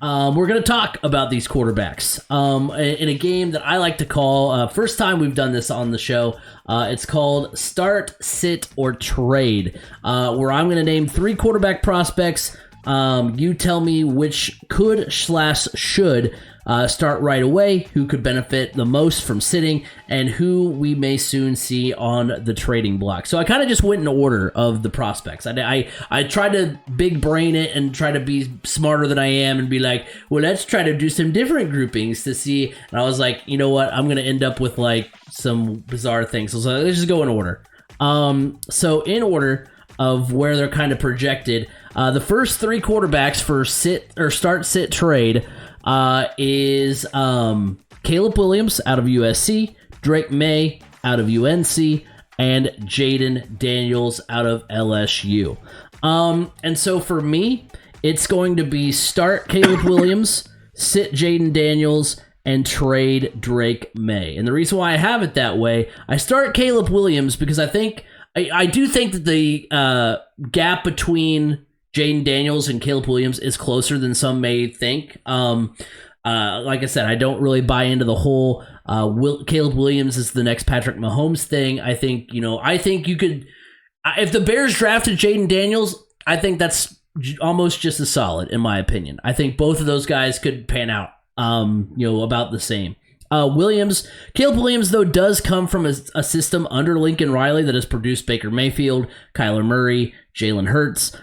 We're going to talk about these quarterbacks in a game that I like to call, first time we've done this on the show, it's called Start, Sit, or Trade, where I'm going to name 3 quarterback prospects. You tell me which could/should start right away, who could benefit the most from sitting, and who we may soon see on the trading block. So I kind of just went in order of the prospects. I tried to big brain it and try to be smarter than I am and be like, well, let's try to do some different groupings to see. And I was like, you know what? I'm going to end up with like some bizarre things. So let's just go in order. So in order of where they're kind of projected, the first 3 quarterbacks for start, sit, trade is Caleb Williams out of USC, Drake May out of UNC, and Jaden Daniels out of LSU. And so for me, it's going to be start Caleb Williams, sit Jaden Daniels, and trade Drake May. And the reason why I have it that way, I start Caleb Williams because I do think that the gap between Jaden Daniels and Caleb Williams is closer than some may think. Like I said, I don't really buy into the whole Caleb Williams is the next Patrick Mahomes thing. I think you could, if the Bears drafted Jaden Daniels, I think that's almost just as solid in my opinion. I think both of those guys could pan out, about the same. Caleb Williams, though, does come from a system under Lincoln Riley that has produced Baker Mayfield, Kyler Murray, Jalen Hurts.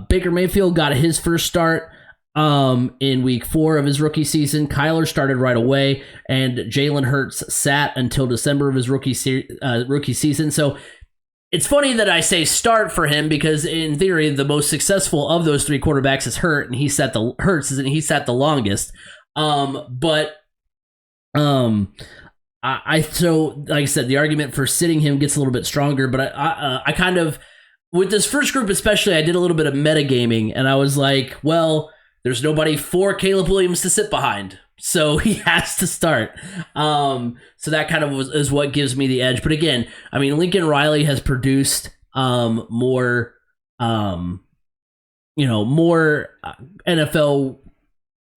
Baker Mayfield got his first start in week 4 of his rookie season. Kyler started right away, and Jalen Hurts sat until December of his rookie season. So it's funny that I say start for him because, in theory, the most successful of those 3 quarterbacks is Hurts, and he sat the longest. So like I said, the argument for sitting him gets a little bit stronger, but I kind of, with this first group especially, I did a little bit of metagaming, and I was like, well, there's nobody for Caleb Williams to sit behind, so he has to start. So that kind of is what gives me the edge. But again, I mean, Lincoln Riley has produced more NFL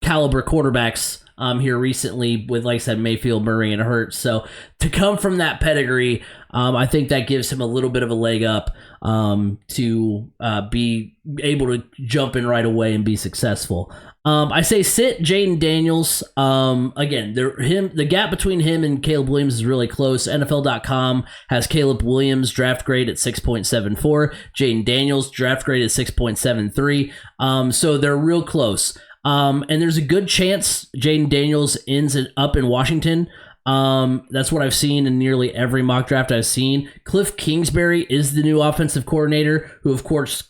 caliber quarterbacks here recently with, like I said, Mayfield, Murray, and Hurts. So to come from that pedigree, I think that gives him a little bit of a leg up to be able to jump in right away and be successful. I say sit Jaden Daniels. Again, the gap between him and Caleb Williams is really close. NFL.com has Caleb Williams draft grade at 6.74. Jaden Daniels draft grade at 6.73. So they're real close. And there's a good chance Jaden Daniels ends up in Washington. That's what I've seen in nearly every mock draft I've seen. Cliff Kingsbury is the new offensive coordinator, who of course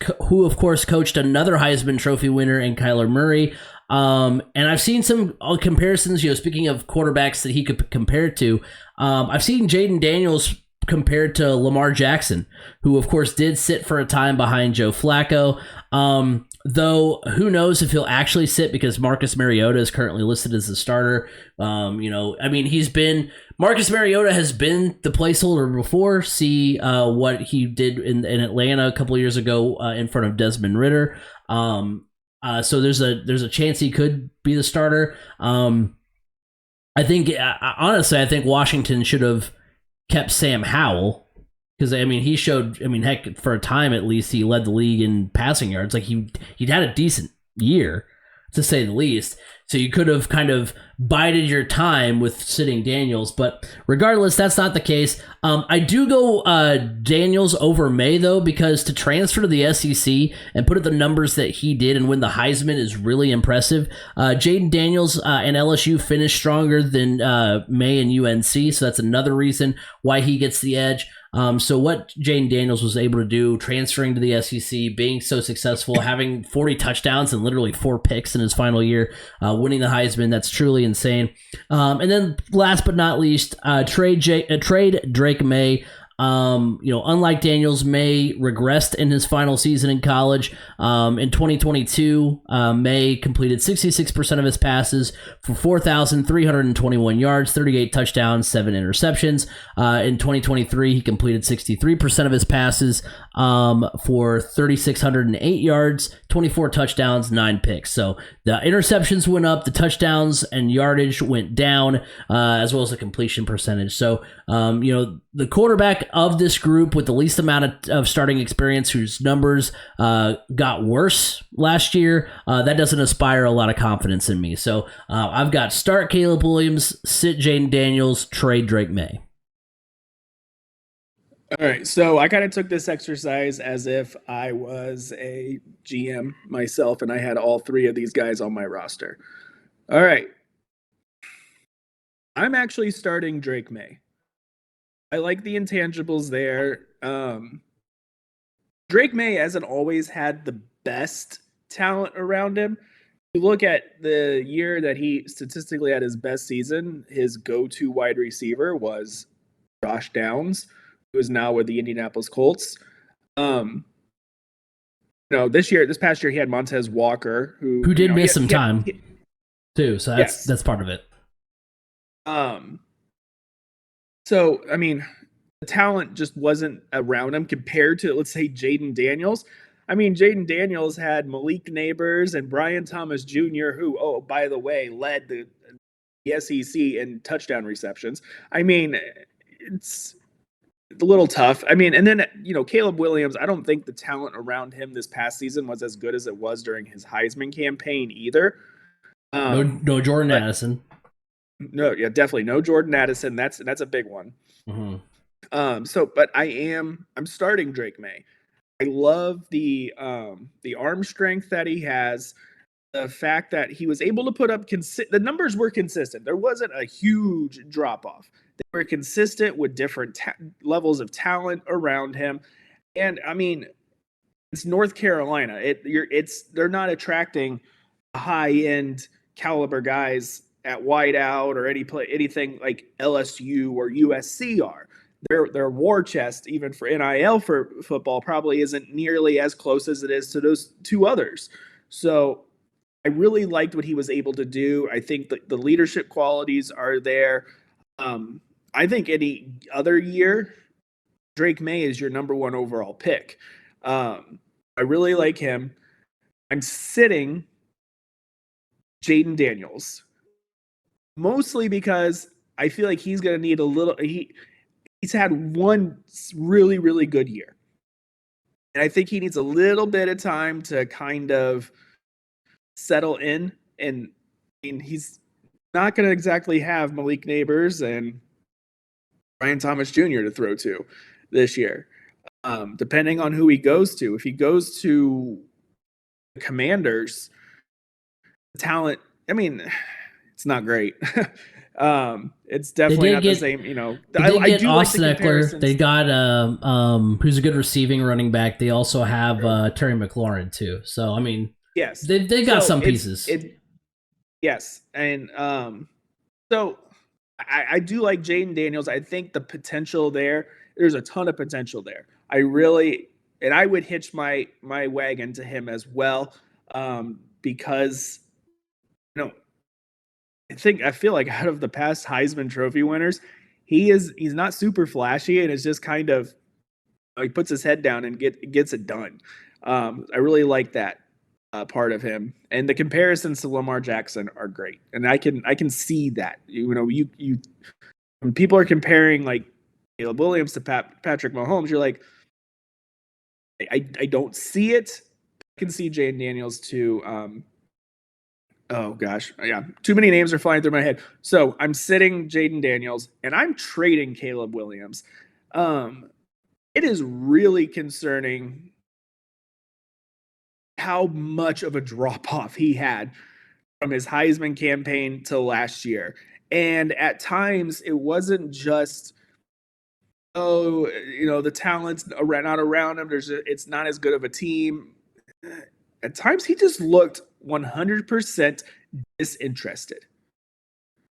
coached another Heisman Trophy winner in Kyler Murray. And I've seen some comparisons. Speaking of quarterbacks that he could compare to, I've seen Jaden Daniels compared to Lamar Jackson, who of course did sit for a time behind Joe Flacco. Though who knows if he'll actually sit, because Marcus Mariota is currently listed as the starter. Marcus Mariota has been the placeholder before. See what he did in Atlanta a couple years ago in front of Desmond Ridder. So there's a chance he could be the starter. I think Washington should have kept Sam Howell. Because, he showed, heck, for a time at least, he led the league in passing yards. Like, he'd had a decent year, to say the least. So you could have kind of bided your time with sitting Daniels. But regardless, that's not the case. I do go Daniels over May, though, because to transfer to the SEC and put up the numbers that he did and win the Heisman is really impressive. Jaden Daniels and LSU finished stronger than May and UNC, so that's another reason why he gets the edge. So what Jaden Daniels was able to do, transferring to the SEC, being so successful, having 40 touchdowns and literally 4 picks in his final year, winning the Heisman, that's truly insane. And then last but not least, trade Drake May. Unlike Daniels, May regressed in his final season in college. In 2022, May completed 66% of his passes for 4,321 yards, 38 touchdowns, 7 interceptions. In 2023, he completed 63% of his passes for 3,608 yards, 24 touchdowns, 9 picks. So the interceptions went up, the touchdowns and yardage went down, as well as the completion percentage. So, the quarterback of this group with the least amount of starting experience, whose numbers got worse last year, that doesn't inspire a lot of confidence in me. So I've got start Caleb Williams, sit Jaden Daniels, trade Drake May. All right, so I kind of took this exercise as if I was a GM myself and I had all three of these guys on my roster. All right. I'm actually starting Drake May. I like the intangibles there. Drake May hasn't always had the best talent around him. You look at the year that he statistically had his best season, his go-to wide receiver was Josh Downs, who is now with the Indianapolis Colts. This past year, he had Montez Walker, who did miss some time too. So that's part of it. So I mean, the talent just wasn't around him compared to, let's say, Jaden Daniels. I mean, Jaden Daniels had Malik Neighbors and Brian Thomas Jr., who, oh, by the way, led the SEC in touchdown receptions. I mean, it's a little tough. I mean, and then, Caleb Williams, I don't think the talent around him this past season was as good as it was during his Heisman campaign either. No Jordan Addison. No, yeah, definitely no Jordan Addison. That's a big one. Mm-hmm. But I'm starting Drake May. I love the arm strength that he has. The fact that he was able to put up the numbers were consistent. There wasn't a huge drop off. They were consistent with different levels of talent around him. And I mean, it's North Carolina. They're not attracting high end caliber guys at wideout or anything like LSU or USC are. Their war chest, even for NIL for football, probably isn't nearly as close as it is to those two others. So I really liked what he was able to do. I think the leadership qualities are there. I think any other year, Drake May is your number one overall pick. I really like him. I'm sitting Jaden Daniels, mostly because I feel like he's going to need a little. He's had one really, really good year. And I think he needs a little bit of time to kind of settle in. And he's not going to exactly have Malik Neighbors and Brian Thomas Jr. to throw to this year, depending on who he goes to. If he goes to the Commanders, the talent, I mean, it's not great. It's definitely not the same. I do Austin Eckler. They got who's a good receiving running back. They also have Terry McLaurin too. So I mean, yes, they got some pieces. Yes, and so I do like Jaden Daniels. I think the potential there's a ton of potential there. I would hitch my wagon to him as well, because I feel like out of the past Heisman Trophy winners, he's not super flashy, and it's just kind of he puts his head down and gets it done. I really like that part of him, and the comparisons to Lamar Jackson are great, and I can see that. When people are comparing like Caleb Williams to Patrick Mahomes, you're like, I don't see it. I can see Jaden Daniels to. Oh gosh, yeah. Too many names are flying through my head. So I'm sitting Jaden Daniels and I'm trading Caleb Williams. It is really concerning how much of a drop off he had from his Heisman campaign to last year. And at times it wasn't just, the talent's not around him. It's not as good of a team. At times he just looked 100% disinterested.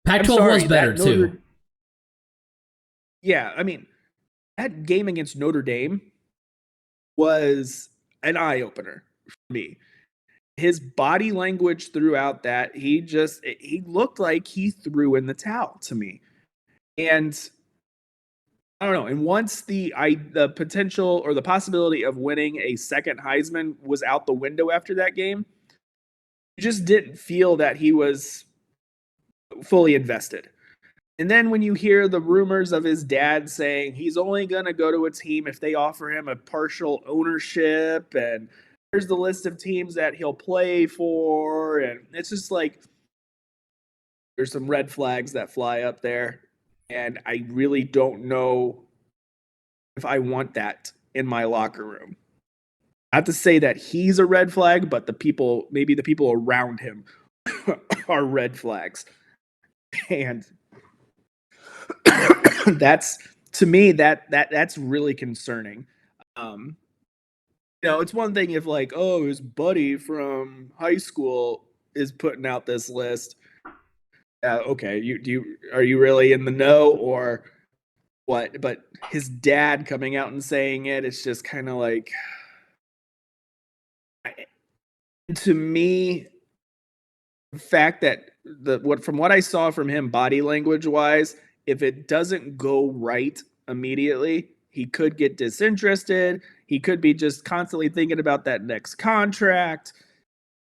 Pac-12 was better too. Yeah, I mean, that game against Notre Dame was an eye opener for me. His body language throughout that, he looked like he threw in the towel to me. And I don't know. And once the potential or the possibility of winning a second Heisman was out the window after that game, you just didn't feel that he was fully invested. And then when you hear the rumors of his dad saying he's only going to go to a team if they offer him a partial ownership, and here's the list of teams that he'll play for, and it's just like there's some red flags that fly up there, and I really don't know if I want that in my locker room. Not to say that he's a red flag, but maybe the people around him are red flags. And that's, to me, that's really concerning. It's one thing if like, oh, his buddy from high school is putting out this list. Okay, are you really in the know or what? But his dad coming out and saying it's just kind of like, to me, the fact that from what I saw from him body language wise, if it doesn't go right immediately, he could get disinterested. He could be just constantly thinking about that next contract.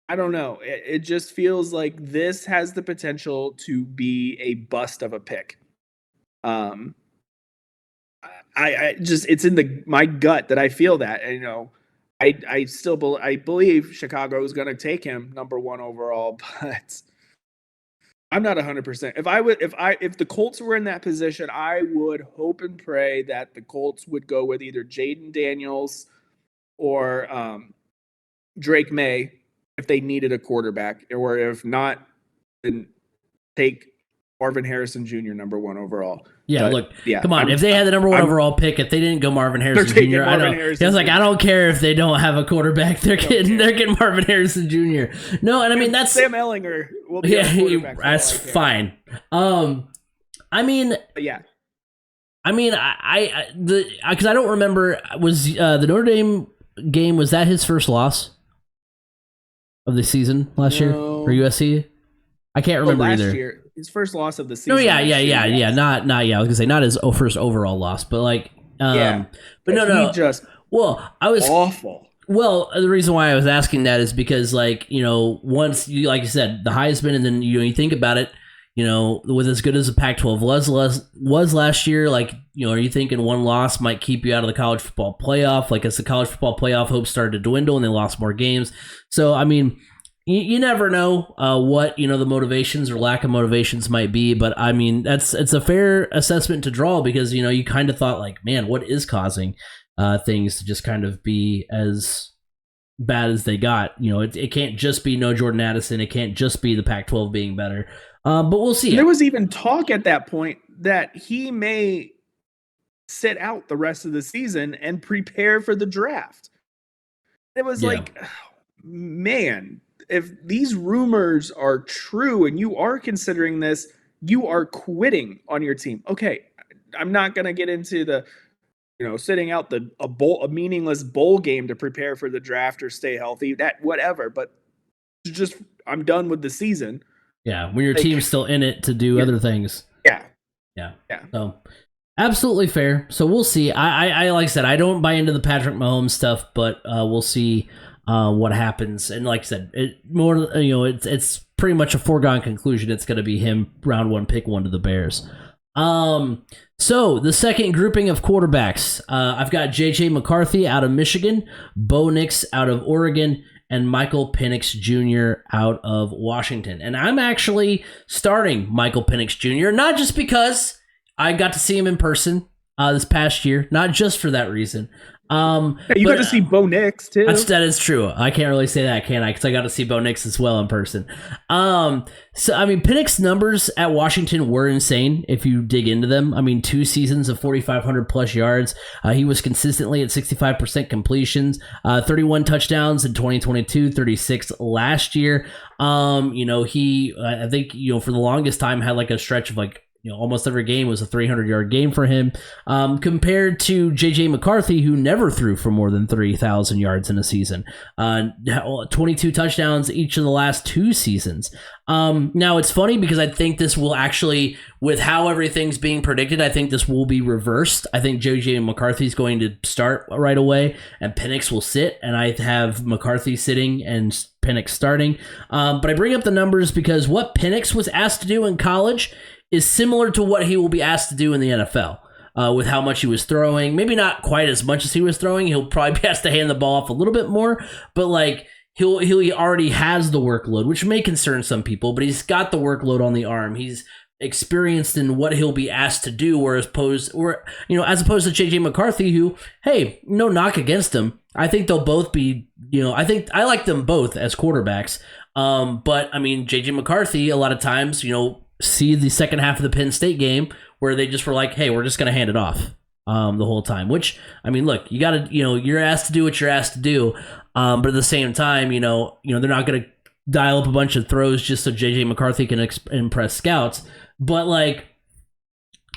I don't know. It just feels like this has the potential to be a bust of a pick. It's in my gut that I feel that, and, I believe Chicago is going to take him number 1 overall, but I'm not 100%. If the Colts were in that position, I would hope and pray that the Colts would go with either Jaden Daniels or Drake May if they needed a quarterback, or if not, then take Marvin Harrison Jr. number 1 overall. Yeah, come on. If they had the number 1 overall pick, if they didn't go Marvin Harrison Jr., I don't care if they don't have a quarterback. They're getting Marvin Harrison Jr. No, and I mean that's Sam Ehlinger will be a quarterback. That's fine. Because I don't remember, was the Notre Dame game, was that his first loss of the season last year for USC? I can't remember either. Year, his first loss of the season. No, yeah. Not. I was gonna say not his first overall loss, but like, but no. Well, I was awful. Well, the reason why I was asking that is because, like, once you, like you said, the Heisman, and then you think about it, with as good as the Pac-12 was last year, like, are you thinking one loss might keep you out of the college football playoff? Like, as the college football playoff hopes started to dwindle and they lost more games, so I mean. You never know what the motivations or lack of motivations might be, but I mean it's a fair assessment to draw because you kind of thought like, man, what is causing things to just kind of be as bad as they got? It can't just be no Jordan Addison, it can't just be the Pac-12 being better, but we'll see. There was even talk at that point that he may sit out the rest of the season and prepare for the draft. It was like, man. If these rumors are true and you are considering this, you are quitting on your team. Okay, I'm not going to get into the, sitting out a meaningless bowl game to prepare for the draft or stay healthy, that whatever. But just I'm done with the season. Yeah, when your team's still in it to do other things. Yeah. So absolutely fair. So we'll see. I like I said, I don't buy into the Patrick Mahomes stuff, but we'll see. What happens, and like I said, it's pretty much a foregone conclusion. It's going to be him, round 1, pick 1 to the Bears. So the second grouping of quarterbacks, I've got J.J. McCarthy out of Michigan, Bo Nix out of Oregon, and Michael Penix Jr. out of Washington. And I'm actually starting Michael Penix Jr., not just because I got to see him in person this past year, not just for that reason. You got to see Bo Nix too. That is true. I can't really say that, can I? Because I got to see Bo Nix as well in person. So I mean, Penix's numbers at Washington were insane if you dig into them. I mean, 2 seasons of 4,500 plus yards. He was consistently at 65% completions, 31 touchdowns in 2022, 36 last year. I think for the longest time had like a stretch of like almost every game was a 300-yard game for him, compared to J.J. McCarthy, who never threw for more than 3,000 yards in a season. 22 touchdowns each of the last 2 seasons. Now, it's funny because I think this will actually, with how everything's being predicted, I think this will be reversed. I think J.J. McCarthy's going to start right away, and Penix will sit, and I have McCarthy sitting and Penix starting. But I bring up the numbers because what Penix was asked to do in college is similar to what he will be asked to do in the NFL. With how much he was throwing, maybe not quite as much as he was throwing. He'll probably be asked to hand the ball off a little bit more, but like he already has the workload, which may concern some people, but he's got the workload on the arm. He's experienced in what he'll be asked to do, as opposed to JJ McCarthy, who, hey, no knock against him. I think they'll both be, I think I like them both as quarterbacks. But I mean, JJ McCarthy, a lot of times, see the second half of the Penn State game where they just were like, hey, we're just going to hand it off the whole time, which, I mean, look, you got to, you're asked to do what you're asked to do. But at the same time, they're not going to dial up a bunch of throws just so JJ McCarthy can impress scouts. But like,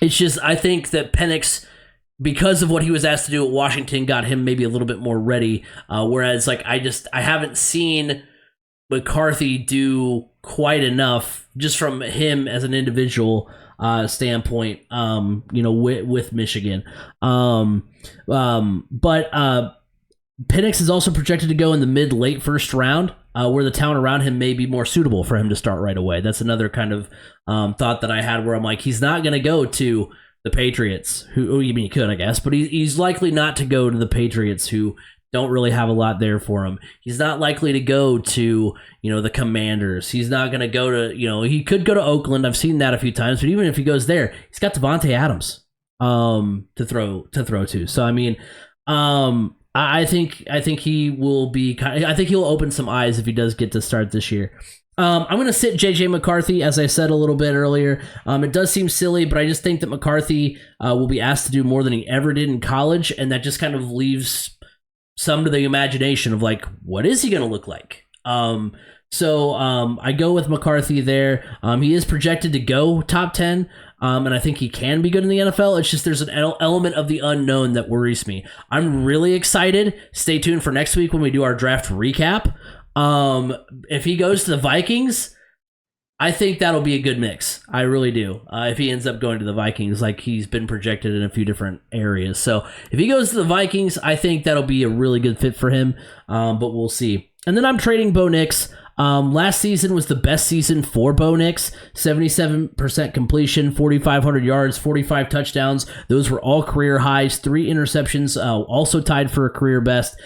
it's just, I think that Penix, because of what he was asked to do at Washington, got him maybe a little bit more ready. Whereas like, I haven't seen McCarthy do quite enough just from him as an individual standpoint, with Michigan. But Penix is also projected to go in the mid-late first round, where the talent around him may be more suitable for him to start right away. That's another kind of thought that I had where I'm like, he's not going to go to the Patriots, he could, I guess, but he's likely not to go to the Patriots, who don't really have a lot there for him. He's not likely to go to, the Commanders. He's not going to go to, he could go to Oakland. I've seen that a few times, but even if he goes there, he's got Devontae Adams to throw to. So, I mean, I think he will be I think he'll open some eyes if he does get to start this year. I'm going to sit J.J. McCarthy, as I said a little bit earlier. It does seem silly, but I just think that McCarthy will be asked to do more than he ever did in college, and that just kind of leaves some to the imagination of like, what is he going to look like? So I go with McCarthy there. He is projected to go top 10, and I think he can be good in the NFL. It's just there's an element of the unknown that worries me. I'm really excited. Stay tuned for next week when we do our draft recap. If he goes to the Vikings, I think that'll be a good mix. I really do. If he ends up going to the Vikings, like he's been projected in a few different areas. So if he goes to the Vikings, I think that'll be a really good fit for him. But we'll see. And then I'm trading Bo Nix. Last season was the best season for Bo Nix. 77% completion, 4,500 yards, 45 touchdowns. Those were all career highs. 3 interceptions, also tied for a career best.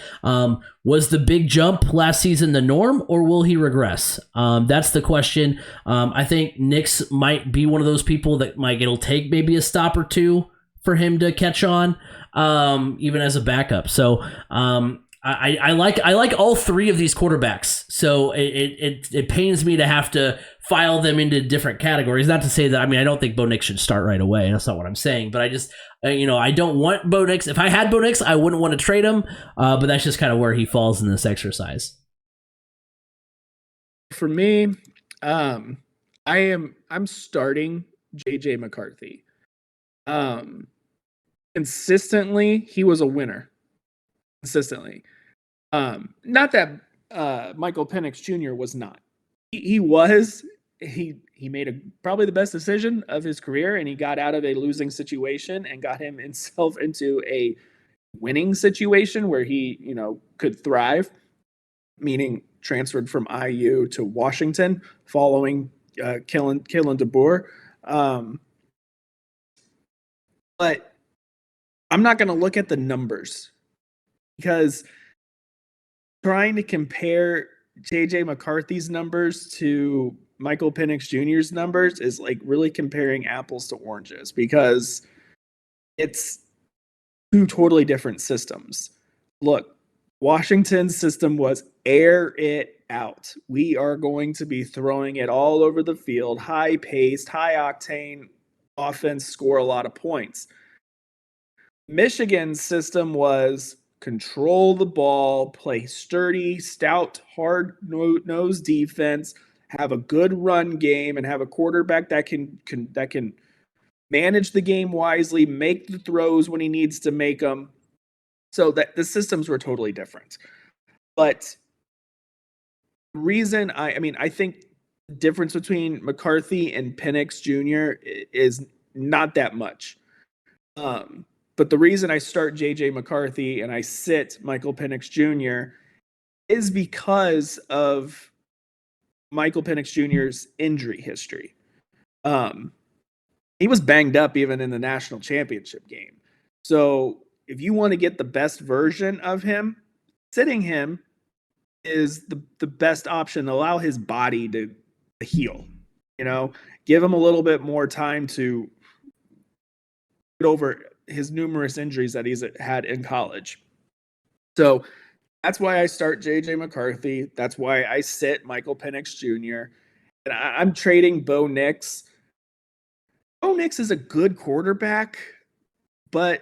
Was the big jump last season the norm, or will he regress? That's the question. I think Nix might be one of those people that it'll take maybe a stop or two for him to catch on, even as a backup. So, I like all 3 of these quarterbacks, so it pains me to have to file them into different categories. Not to say that, I don't think Bo Nix should start right away. That's not what I'm saying, but I just, I don't want Bo Nix. If I had Bo Nix, I wouldn't want to trade him, but that's just kind of where he falls in this exercise. For me, I'm starting JJ McCarthy. Consistently, he was a winner. Consistently. Not that Michael Penix Jr. was not. He was. He made probably the best decision of his career, and he got out of a losing situation and got himself into a winning situation where he, could thrive, meaning transferred from IU to Washington following Kalen DeBoer. But I'm not going to look at the numbers, because trying to compare JJ McCarthy's numbers to Michael Penix Jr.'s numbers is like really comparing apples to oranges, because it's 2 totally different systems. Look, Washington's system was air it out. We are going to be throwing it all over the field, high paced, high octane offense, score a lot of points. Michigan's system was control the ball, play sturdy, stout, hard-nosed defense, have a good run game, and have a quarterback that can manage the game wisely, make the throws when he needs to make them. So that the systems were totally different. But the reason I think the difference between McCarthy and Penix Jr. is not that much. But the reason I start JJ McCarthy and I sit Michael Penix Jr. is because of Michael Penix Jr.'s injury history. He was banged up even in the national championship game. So if you want to get the best version of him, sitting him is the best option. Allow his body to heal. Give him a little bit more time to get over his numerous injuries that he's had in college. So that's why I start JJ McCarthy. That's why I sit Michael Penix Jr. And I'm trading Bo Nix. Bo Nix is a good quarterback, but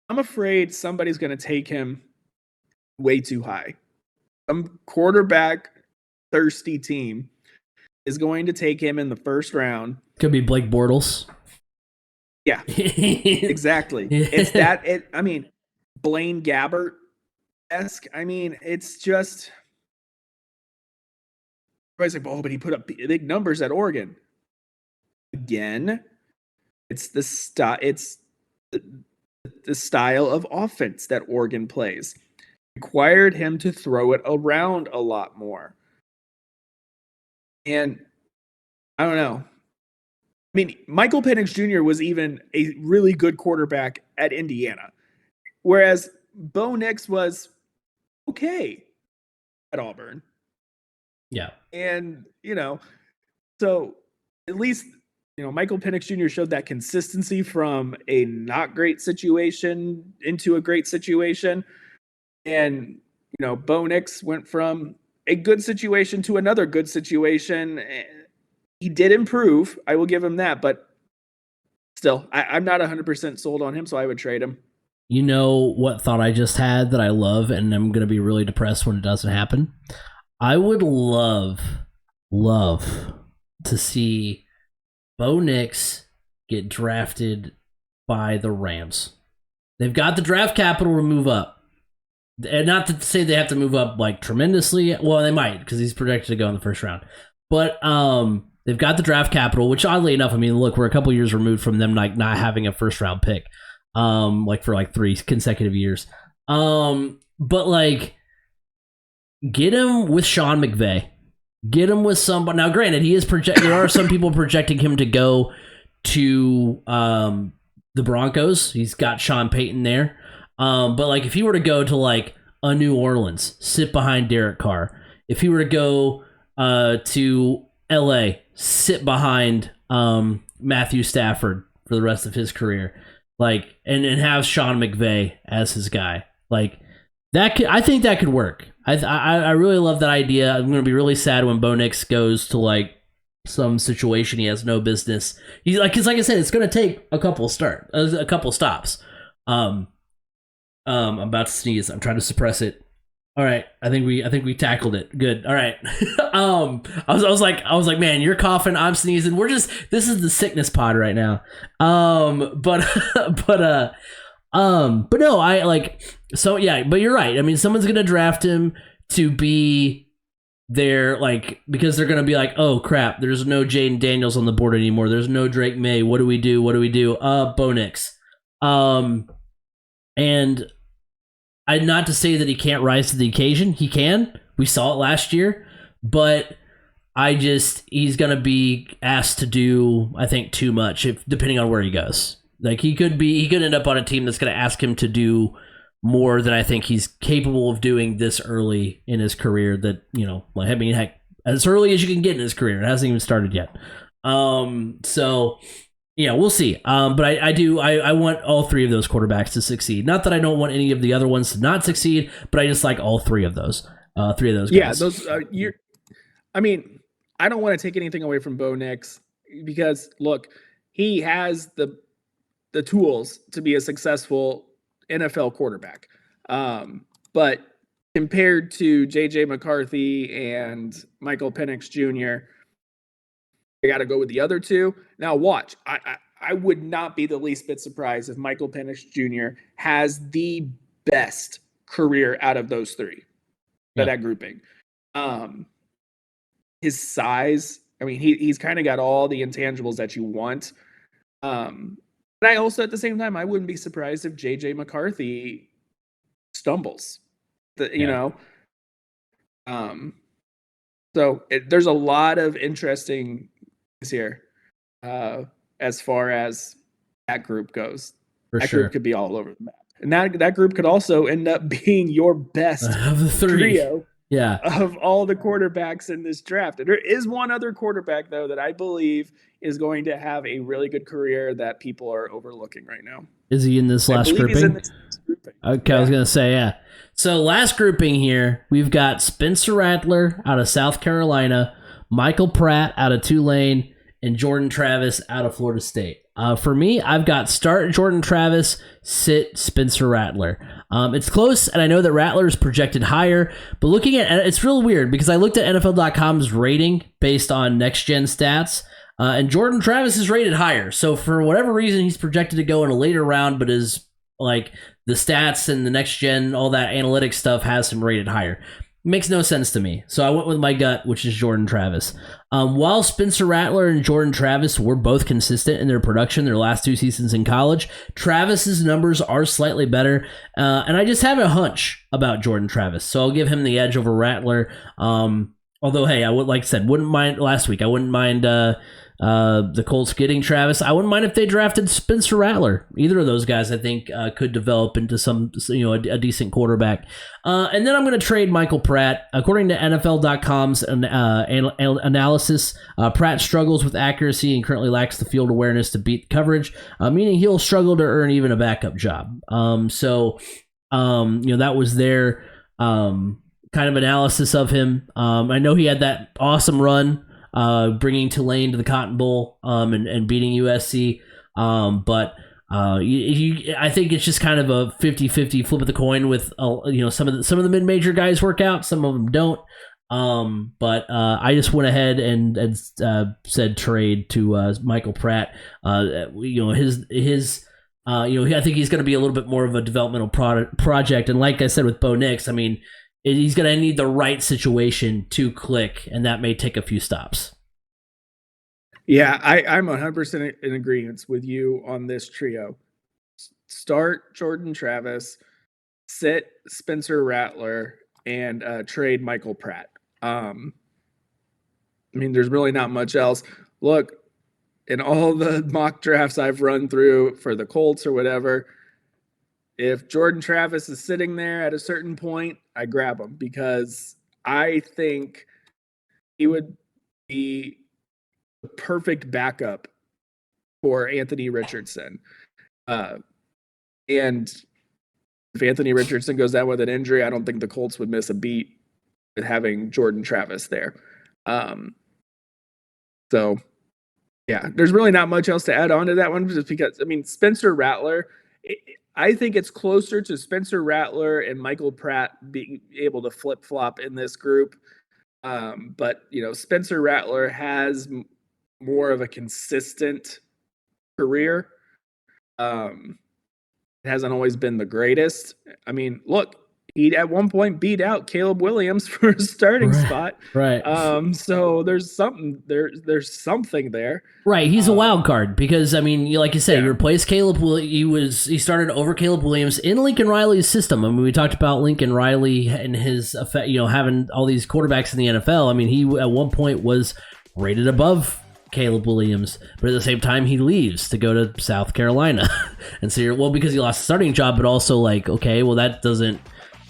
I'm afraid somebody's going to take him way too high. Some quarterback thirsty team is going to take him in the first round. Could be Blake Bortles. Yeah, exactly. It's that. Blaine Gabbert-esque. It's just. Everybody's like, oh, but he put up big numbers at Oregon. Again, it's the style. It's the style of offense that Oregon plays. Required him to throw it around a lot more. And I don't know. Michael Penix Jr. was even a really good quarterback at Indiana, whereas Bo Nix was okay at Auburn. Yeah. And, so at least, Michael Penix Jr. showed that consistency from a not great situation into a great situation. And, Bo Nix went from a good situation to another good situation. He did improve. I will give him that. But still, I'm not 100% sold on him, so I would trade him. You know what thought I just had that I love, and I'm going to be really depressed when it doesn't happen? I would love to see Bo Nix get drafted by the Rams. They've got the draft capital to move up. And not to say they have to move up like tremendously. Well, they might because he's projected to go in the first round. But they've got the draft capital, which oddly enough, look, we're a couple years removed from them like not having a first round pick, for 3 consecutive years. But like, get him with Sean McVay. Get him with somebody. Now, granted, he is there are some people projecting him to go to the Broncos. He's got Sean Payton there. But like, if he were to go to like a New Orleans, sit behind Derek Carr. If he were to go to LA, sit behind Matthew Stafford for the rest of his career, like, and have Sean McVay as his guy, like that. I think that could work. I really love that idea. I'm going to be really sad when Bo Nix goes to like some situation he has no business. He's like, because like I said, it's going to take a couple stops. I'm about to sneeze. I'm trying to suppress it. All right, I think we tackled it. Good. All right. I was like, man, you're coughing, I'm sneezing. This is the sickness pod right now. But no, I like. So yeah, but you're right. Someone's gonna draft him to be there, like, because they're gonna be like, oh crap, there's no Jaden Daniels on the board anymore. There's no Drake May. What do we do? Bo Nix. And not to say that he can't rise to the occasion. He can. We saw it last year. But he's going to be asked to do, I think, too much, depending on where he goes. Like, he could end up on a team that's going to ask him to do more than I think he's capable of doing this early in his career. That, heck, as early as you can get in his career. It hasn't even started yet. So... yeah, we'll see. But I want all 3 of those quarterbacks to succeed. Not that I don't want any of the other ones to not succeed, but I just like all 3 of those. 3 of those guys. Yeah, those. I don't want to take anything away from Bo Nix because look, he has the tools to be a successful NFL quarterback. But compared to JJ McCarthy and Michael Penix Jr., I got to go with the other 2. Now watch. I would not be the least bit surprised if Michael Penix Jr. has the best career out of those three, that grouping. His size, I mean, he's kind of got all the intangibles that you want. And I also, at the same time, I wouldn't be surprised if JJ McCarthy stumbles. You know, so there's a lot of interesting things here as far as that group goes. Group could be all over the map, and that group could also end up being your best of the trio. Of all the quarterbacks in this draft. And there is one other quarterback, though, that I believe is going to have a really good career that people are overlooking right now. Is he in this last grouping? He's in this grouping. Okay, I was going to say, yeah. So last grouping here, we've got Spencer Rattler out of South Carolina, Michael Pratt out of Tulane, and Jordan Travis out of Florida State. For me, I've got start Jordan Travis, sit Spencer Rattler. It's close, and I know that Rattler is projected higher, but looking at it's real weird because I looked at NFL.com's rating based on next-gen stats, and Jordan Travis is rated higher. So for whatever reason, he's projected to go in a later round, but is like the stats and the next-gen, all that analytics stuff has him rated higher. Makes no sense to me. So I went with my gut, which is Jordan Travis. While Spencer Rattler and Jordan Travis were both consistent in their production their last 2 seasons in college, Travis's numbers are slightly better. And I just have a hunch about Jordan Travis. So I'll give him the edge over Rattler. Although, hey, I would, like I said, wouldn't mind last week. I wouldn't mind the Colts getting Travis. I wouldn't mind if they drafted Spencer Rattler. Either of those guys, I think, could develop into some, a decent quarterback. And then I'm going to trade Michael Pratt. According to NFL.com's analysis, Pratt struggles with accuracy and currently lacks the field awareness to beat coverage, meaning he'll struggle to earn even a backup job. That was their kind of analysis of him. I know he had that awesome run bringing Tulane to the Cotton Bowl and beating USC. But I think it's just kind of a 50-50 flip of the coin with some of the mid-major guys work out, some of them don't. But I just went ahead and said trade to Michael Pratt. I think he's going to be a little bit more of a developmental project. And like I said with Bo Nix, I mean, he's going to need the right situation to click, and that may take a few stops. Yeah, I'm 100% in agreement with you on this trio. Start Jordan Travis, sit Spencer Rattler, and trade Michael Pratt. I mean, there's really not much else. Look, in all the mock drafts I've run through for the Colts or whatever, if Jordan Travis is sitting there at a certain point, I grab him because I think he would be the perfect backup for Anthony Richardson. And if Anthony Richardson goes down with an injury, I don't think the Colts would miss a beat with having Jordan Travis there. So, yeah, there's really not much else to add on to that one just because, I mean, Spencer Rattler, I think it's closer to Spencer Rattler and Michael Pratt being able to flip-flop in this group. But, Spencer Rattler has more of a consistent career. It hasn't always been the greatest. I mean, look, he at one point beat out Caleb Williams for a starting spot. Right. So there's something there. Right. He's a wild card because, I mean, like you said, he replaced Caleb. He started over Caleb Williams in Lincoln Riley's system. I mean, we talked about Lincoln Riley and his effect, having all these quarterbacks in the NFL. I mean, he at one point was rated above Caleb Williams, but at the same time he leaves to go to South Carolina. And so because he lost the starting job, but also like, okay, well that doesn't,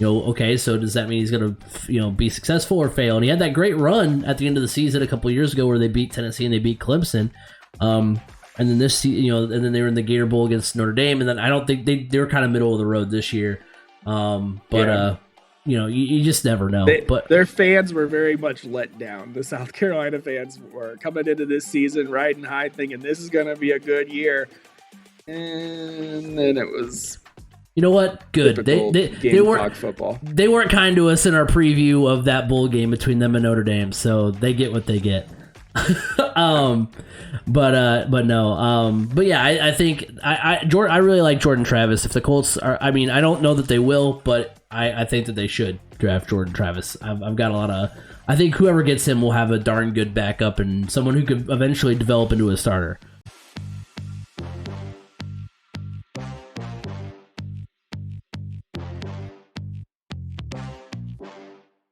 okay, so does that mean he's going to, be successful or fail? And he had that great run at the end of the season a couple of years ago where they beat Tennessee and they beat Clemson. And then this, and then they were in the Gator Bowl against Notre Dame. And then I don't think they were kind of middle of the road this year. You just never know. But their fans were very much let down. The South Carolina fans were coming into this season riding high, thinking this is going to be a good year, and then it was. You know what? Good. They weren't football. They weren't kind to us in our preview of that bowl game between them and Notre Dame, so they get what they get. But no. But yeah, I think I really like Jordan Travis. If the Colts are, I mean, I don't know that they will, but I think that they should draft Jordan Travis. I've got a lot of. I think whoever gets him will have a darn good backup and someone who could eventually develop into a starter.